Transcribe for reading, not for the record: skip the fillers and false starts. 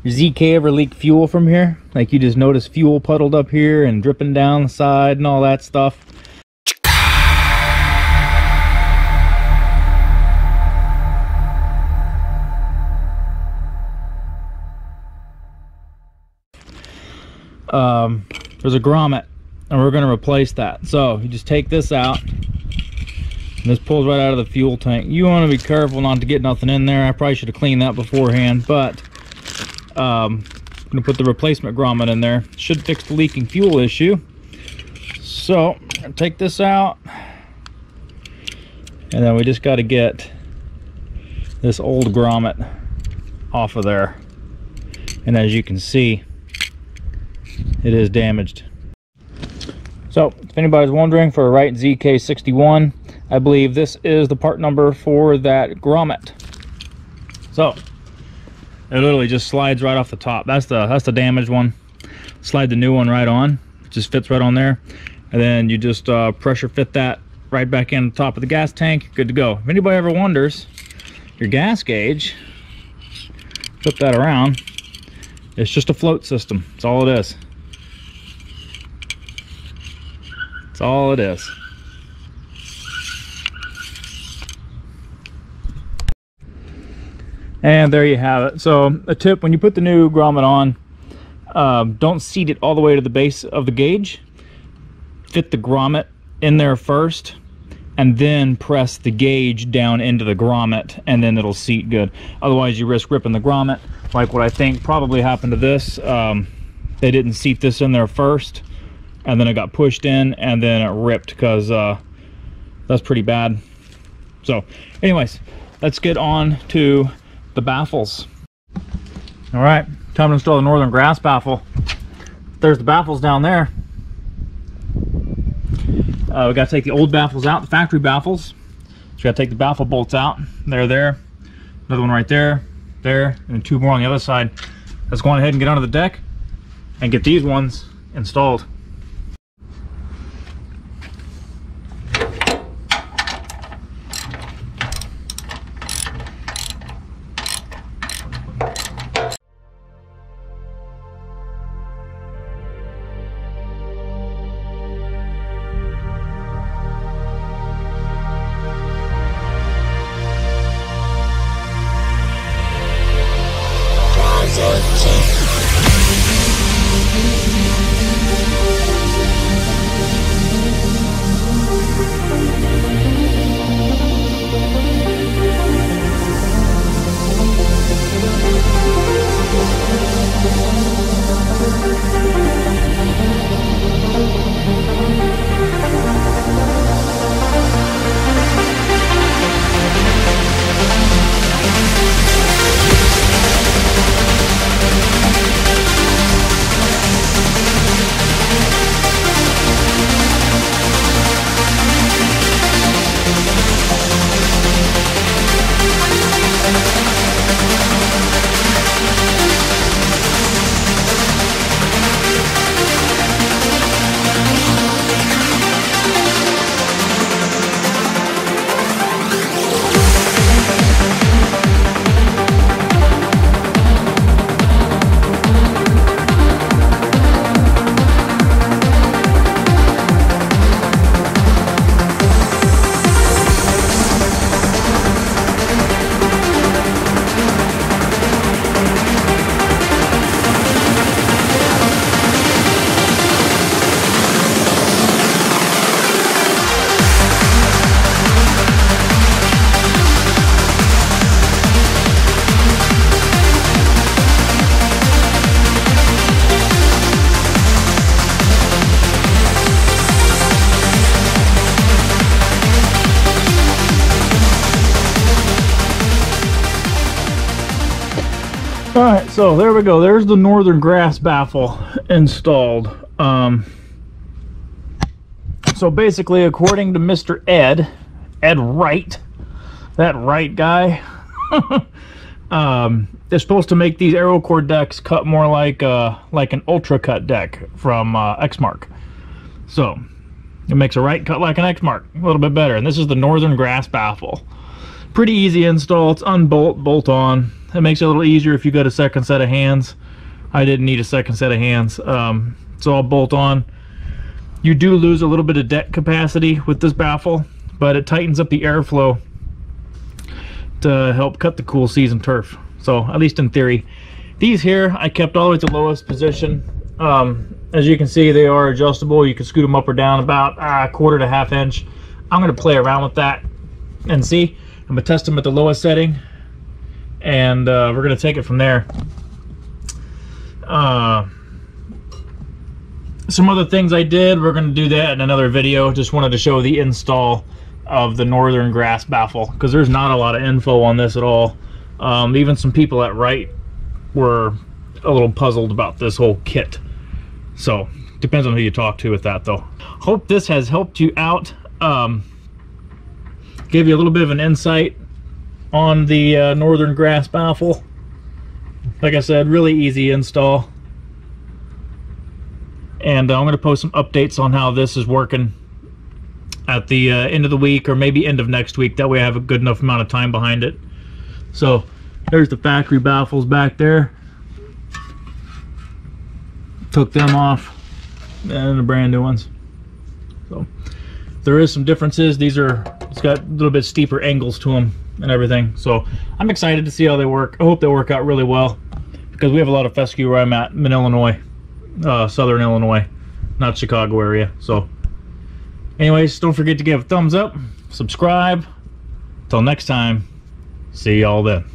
ZK ever leak fuel from here? Like you just notice fuel puddled up here and dripping down the side and all that stuff. There's a grommet and we're going to replace that. So you just take this out and this pulls right out of the fuel tank. You want to be careful not to get nothing in there. I probably should have cleaned that beforehand, but I'm going to put the replacement grommet in there. Should fix the leaking fuel issue. So I'm going to take this out and then we just got to get this old grommet off of there. And as you can see, it is damaged. So if anybody's wondering, for a Wright ZK 61, I believe this is the part number for that grommet. So it literally just slides right off the top. That's the damaged one. Slide the new one right on. It just fits right on there, and then you just pressure fit that right back in the top of the gas tank. Good to go. If anybody ever wonders, your gas gauge, flip that around, it's just a float system. That's all it is. That's all it is. And there you have it. So a tip, when you put the new grommet on, don't seat it all the way to the base of the gauge. Fit the grommet in there first and then press the gauge down into the grommet, and then it'll seat good. Otherwise you risk ripping the grommet, like what I think probably happened to this. They didn't seat this in there first, and then it got pushed in and then it ripped, because that's pretty bad. So anyways, let's get on to the baffles. All right, time to install the Northern Grass Baffle. There's the baffles down there. We got to take the old baffles out, the factory baffles. So we got to take the baffle bolts out. They're there. Another one right there, there, and two more on the other side. Let's go on ahead and get onto the deck and get these ones installed. Alright, so there we go. There's the Northern Grass Baffle installed. So basically, according to Mr. Ed Wright, that Wright guy, they're supposed to make these AeroCore decks cut more like an Ultra Cut deck from Exmark. So it makes a Wright cut like an Exmark, a little bit better. And this is the Northern Grass Baffle. Pretty easy install. It's unbolt, bolt on. It makes it a little easier if you got a second set of hands. I didn't need a second set of hands. It's all bolt on. You do lose a little bit of deck capacity with this baffle, but it tightens up the airflow to help cut the cool season turf. So at least in theory. These here I kept all the way to the lowest position. As you can see, they are adjustable. You can scoot them up or down about a quarter to half inch. I'm going to play around with that and see. I'm going to test them at the lowest setting, and we're going to take it from there. Some other things I did, we're going to do that in another video. Just wanted to show the install of the Northern Grass Baffle, because there's not a lot of info on this at all. Even some people at Wright were a little puzzled about this whole kit. So depends on who you talk to with that, though. Hope this has helped you out. Gave you a little bit of an insight on the Northern Grass Baffle. Like I said, really easy install. And I'm going to post some updates on how this is working at the end of the week, or maybe end of next week. That way I have a good enough amount of time behind it. So there's the factory baffles back there. Took them off, and the brand new ones. So there is some differences. These are, it's got a little bit steeper angles to them and everything. So I'm excited to see how they work. I hope they work out really well, because we have a lot of fescue where I'm at in Illinois, southern Illinois, not Chicago area. So anyways, don't forget to give a thumbs up, subscribe. Till next time, see y'all then.